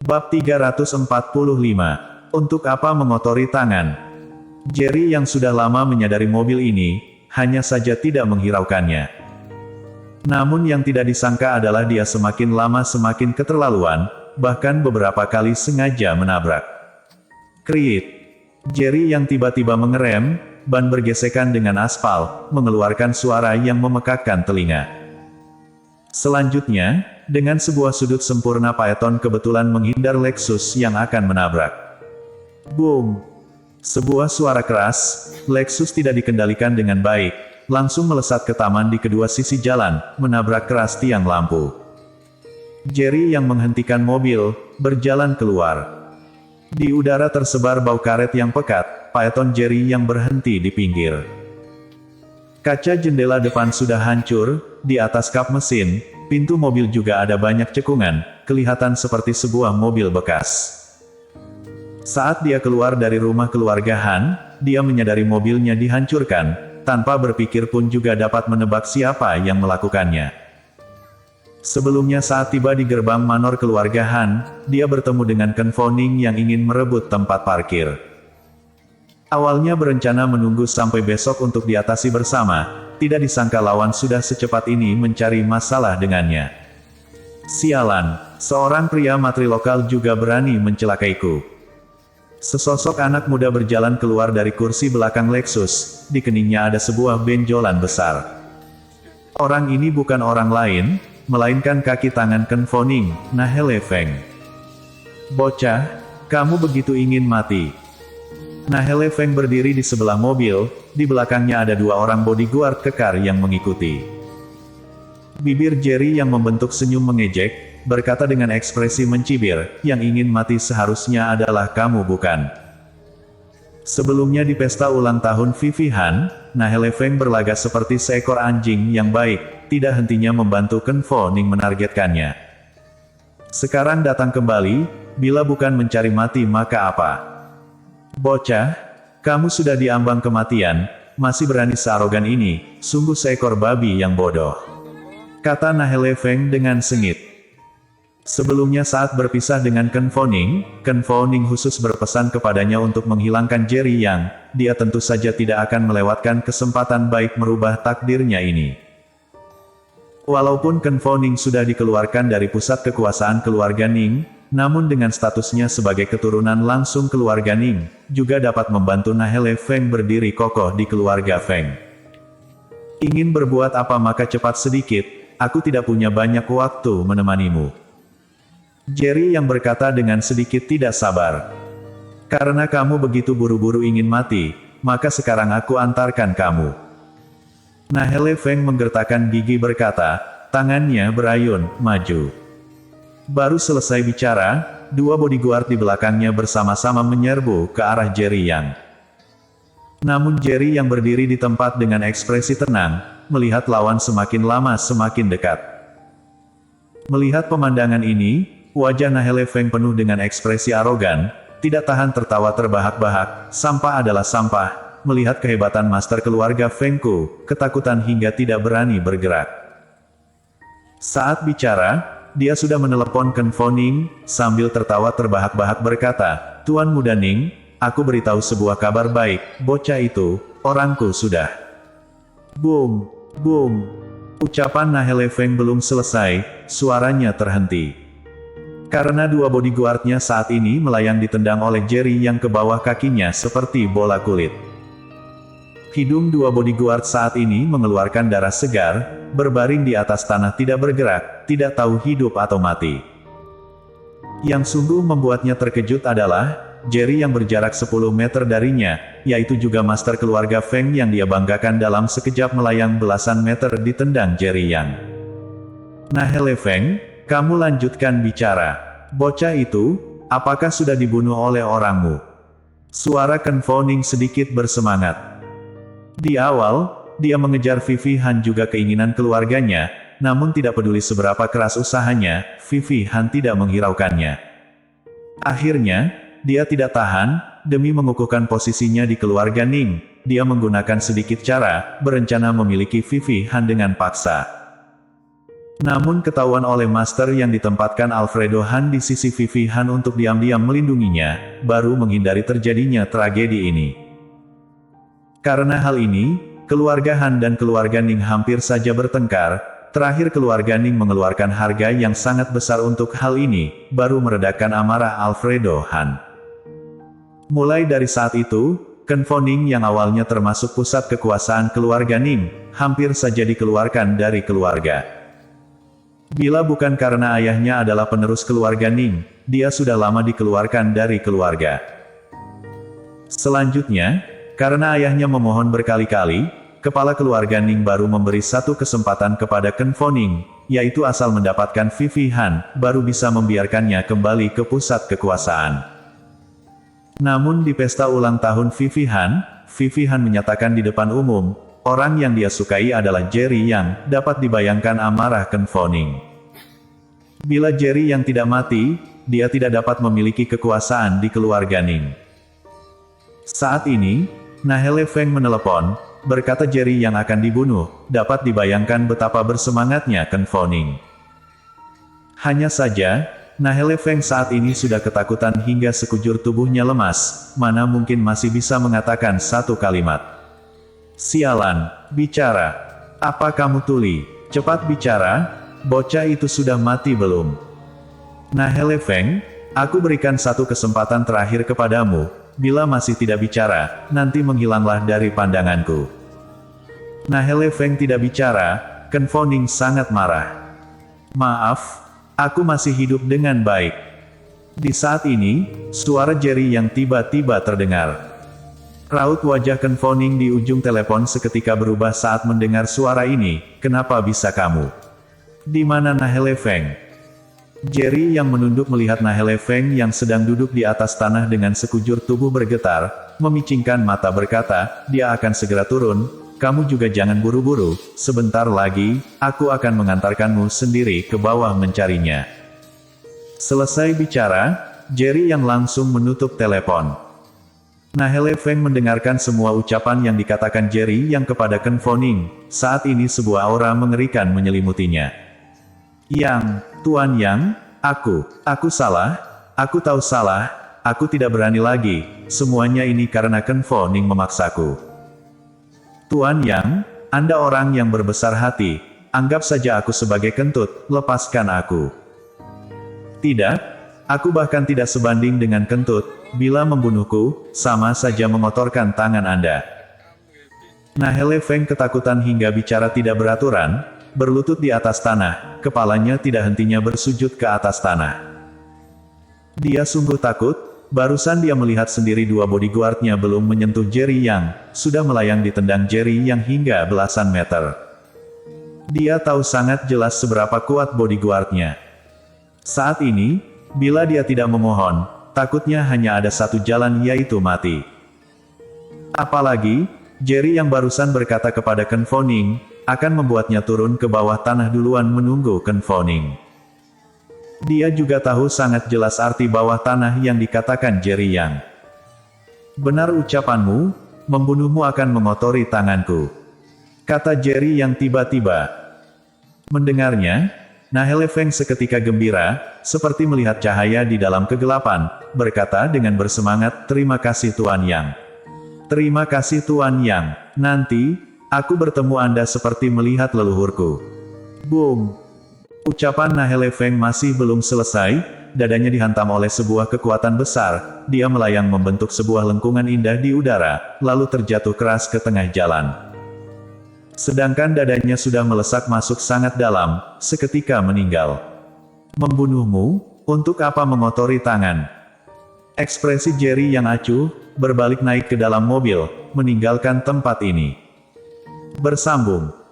Bab 345. Untuk apa mengotori tangan? Jerry yang sudah lama menyadari mobil ini, hanya saja tidak menghiraukannya. Namun yang tidak disangka adalah dia semakin lama semakin keterlaluan, bahkan beberapa kali sengaja menabrak. Kriit. Jerry yang tiba-tiba mengerem, ban bergesekan dengan aspal, mengeluarkan suara yang memekakkan telinga. Selanjutnya, dengan sebuah sudut sempurna Phaeton kebetulan menghindar Lexus yang akan menabrak. Boom! Sebuah suara keras, Lexus tidak dikendalikan dengan baik, langsung melesat ke taman di kedua sisi jalan, menabrak keras tiang lampu. Jerry yang menghentikan mobil, berjalan keluar. Di udara tersebar bau karet yang pekat, Phaeton Jerry yang berhenti di pinggir. Kaca jendela depan sudah hancur, di atas kap mesin, pintu mobil juga ada banyak cekungan, kelihatan seperti sebuah mobil bekas. Saat dia keluar dari rumah keluarga Han, dia menyadari mobilnya dihancurkan, tanpa berpikir pun juga dapat menebak siapa yang melakukannya. Sebelumnya saat tiba di gerbang manor keluarga Han, dia bertemu dengan Ken Foning yang ingin merebut tempat parkir. Awalnya berencana menunggu sampai besok untuk diatasi bersama, tidak disangka lawan sudah secepat ini mencari masalah dengannya. Sialan, seorang pria matrilokal juga berani mencelakaiku. Sesosok anak muda berjalan keluar dari kursi belakang Lexus, di keningnya ada sebuah benjolan besar. Orang ini bukan orang lain, melainkan kaki tangan Ken Foning, Nahele Feng. Bocah, kamu begitu ingin mati. Nahele Feng berdiri di sebelah mobil, di belakangnya ada dua orang bodyguard kekar yang mengikuti. Bibir Jerry yang membentuk senyum mengejek, berkata dengan ekspresi mencibir, yang ingin mati seharusnya adalah kamu bukan. Sebelumnya di pesta ulang tahun Vivi Han, Nahele Feng berlagak seperti seekor anjing yang baik, tidak hentinya membantu Ken Foning menargetkannya. Sekarang datang kembali, bila bukan mencari mati maka apa? Bocah, kamu sudah diambang kematian, masih berani searogan ini, sungguh seekor babi yang bodoh. Kata Nahele Feng dengan sengit. Sebelumnya saat berpisah dengan Ken Foning khusus berpesan kepadanya untuk menghilangkan Jerry yang, dia tentu saja tidak akan melewatkan kesempatan baik merubah takdirnya ini. Walaupun Ken Foning sudah dikeluarkan dari pusat kekuasaan keluarga Ning, namun dengan statusnya sebagai keturunan langsung keluarga Ning, juga dapat membantu Nahele Feng berdiri kokoh di keluarga Feng. Ingin berbuat apa maka cepat sedikit, aku tidak punya banyak waktu menemanimu. Jerry yang berkata dengan sedikit tidak sabar. Karena kamu begitu buru-buru ingin mati, maka sekarang aku antarkan kamu. Nahele Feng menggertakkan gigi berkata, tangannya berayun, maju. Baru selesai bicara, dua bodyguard di belakangnya bersama-sama menyerbu ke arah Jerry Yang. Namun Jerry yang berdiri di tempat dengan ekspresi tenang, melihat lawan semakin lama semakin dekat. Melihat pemandangan ini, wajah Nahele Feng penuh dengan ekspresi arogan, tidak tahan tertawa terbahak-bahak, sampah adalah sampah, melihat kehebatan master keluarga Fengku, ketakutan hingga tidak berani bergerak. Saat bicara, dia sudah menelepon Ken Foning, sambil tertawa terbahak-bahak berkata, Tuan Muda Ning, aku beritahu sebuah kabar baik, bocah itu, orangku sudah. Boom, boom. Ucapan Nahele Feng belum selesai, suaranya terhenti. Karena dua bodyguardnya saat ini melayang ditendang oleh Jerry yang ke bawah kakinya seperti bola kulit. Hidung dua bodyguard saat ini mengeluarkan darah segar, berbaring di atas tanah tidak bergerak, tidak tahu hidup atau mati. Yang sungguh membuatnya terkejut adalah, Jerry yang berjarak 10 meter darinya, yaitu juga master keluarga Feng yang dia banggakan dalam sekejap melayang belasan meter ditendang Jerry Yang. Nahele Feng, kamu lanjutkan bicara. Bocah itu, apakah sudah dibunuh oleh orangmu? Suara Ken Foning sedikit bersemangat. Di awal, dia mengejar Vivi Han juga keinginan keluarganya, namun tidak peduli seberapa keras usahanya, Vivi Han tidak menghiraukannya. Akhirnya, dia tidak tahan, demi mengukuhkan posisinya di keluarga Ning, dia menggunakan sedikit cara, berencana memiliki Vivi Han dengan paksa. Namun ketahuan oleh Master yang ditempatkan Alfredo Han di sisi Vivi Han untuk diam-diam melindunginya, baru menghindari terjadinya tragedi ini. Karena hal ini, keluarga Han dan keluarga Ning hampir saja bertengkar. Terakhir keluarga Ning mengeluarkan harga yang sangat besar untuk hal ini, baru meredakan amarah Alfredo Han. Mulai dari saat itu, Ken Fo Ning yang awalnya termasuk pusat kekuasaan keluarga Ning, hampir saja dikeluarkan dari keluarga. Bila bukan karena ayahnya adalah penerus keluarga Ning, dia sudah lama dikeluarkan dari keluarga. Selanjutnya, karena ayahnya memohon berkali-kali, kepala keluarga Ning baru memberi satu kesempatan kepada Ken Fo Ning, yaitu asal mendapatkan Vivi Han, baru bisa membiarkannya kembali ke pusat kekuasaan. Namun di pesta ulang tahun Vivi Han menyatakan di depan umum, orang yang dia sukai adalah Jerry Yang. Dapat dibayangkan amarah Ken Fo Ning. Bila Jerry Yang tidak mati, dia tidak dapat memiliki kekuasaan di keluarga Ning. Saat ini, Nahele Feng menelepon, berkata Jerry Yang akan dibunuh. Dapat dibayangkan betapa bersemangatnya Ken Fo Ning. Hanya saja, Nahele Feng saat ini sudah ketakutan hingga sekujur tubuhnya lemas, mana mungkin masih bisa mengatakan satu kalimat. Sialan, bicara. Apa kamu tuli? Cepat bicara, bocah itu sudah mati belum? Nahele Feng, aku berikan satu kesempatan terakhir kepadamu, bila masih tidak bicara, nanti menghilanglah dari pandanganku. Nahele Feng tidak bicara, Ken Fo Ning sangat marah. Maaf, aku masih hidup dengan baik. Di saat ini, suara Jerry yang tiba-tiba terdengar. Raut wajah Ken Fo Ning di ujung telepon seketika berubah saat mendengar suara ini. Kenapa bisa kamu? Di mana Nahele Feng? Jerry yang menunduk melihat Nahele Feng yang sedang duduk di atas tanah dengan sekujur tubuh bergetar, memicingkan mata berkata, dia akan segera turun. Kamu juga jangan buru-buru, sebentar lagi, aku akan mengantarkanmu sendiri ke bawah mencarinya. Selesai bicara, Jerry yang langsung menutup telepon. Nahele Feng mendengarkan semua ucapan yang dikatakan Jerry yang kepada Ken Fo Ning. Saat ini sebuah aura mengerikan menyelimutinya. Yang, Tuan Yang, aku salah, aku tahu salah, aku tidak berani lagi, semuanya ini karena Ken Fo Ning memaksaku. Tuan Yang, Anda orang yang berbesar hati, anggap saja aku sebagai kentut, lepaskan aku. Tidak, aku bahkan tidak sebanding dengan kentut, bila membunuhku, sama saja mengotorkan tangan Anda. Nahele Feng ketakutan hingga bicara tidak beraturan, berlutut di atas tanah, kepalanya tidak hentinya bersujud ke atas tanah. Dia sungguh takut. Barusan dia melihat sendiri dua bodyguardnya belum menyentuh Jerry Yang, sudah melayang ditendang Jerry Yang hingga belasan meter. Dia tahu sangat jelas seberapa kuat bodyguardnya. Saat ini, bila dia tidak memohon, takutnya hanya ada satu jalan yaitu mati. Apalagi, Jerry yang barusan berkata kepada Ken Fo Ning, akan membuatnya turun ke bawah tanah duluan menunggu Ken Fo Ning. Dia juga tahu sangat jelas arti bawah tanah yang dikatakan Jerry Yang. Benar ucapanmu, membunuhmu akan mengotori tanganku. Kata Jerry Yang tiba-tiba. Mendengarnya, Nahele Feng seketika gembira, seperti melihat cahaya di dalam kegelapan, berkata dengan bersemangat, terima kasih Tuan Yang. Terima kasih Tuan Yang, nanti, aku bertemu Anda seperti melihat leluhurku. Boom! Ucapan Nahele Feng masih belum selesai, dadanya dihantam oleh sebuah kekuatan besar, dia melayang membentuk sebuah lengkungan indah di udara, lalu terjatuh keras ke tengah jalan. Sedangkan dadanya sudah melesak masuk sangat dalam, seketika meninggal. Membunuhmu, untuk apa mengotori tangan? Ekspresi Jerry yang acuh, berbalik naik ke dalam mobil, meninggalkan tempat ini. Bersambung.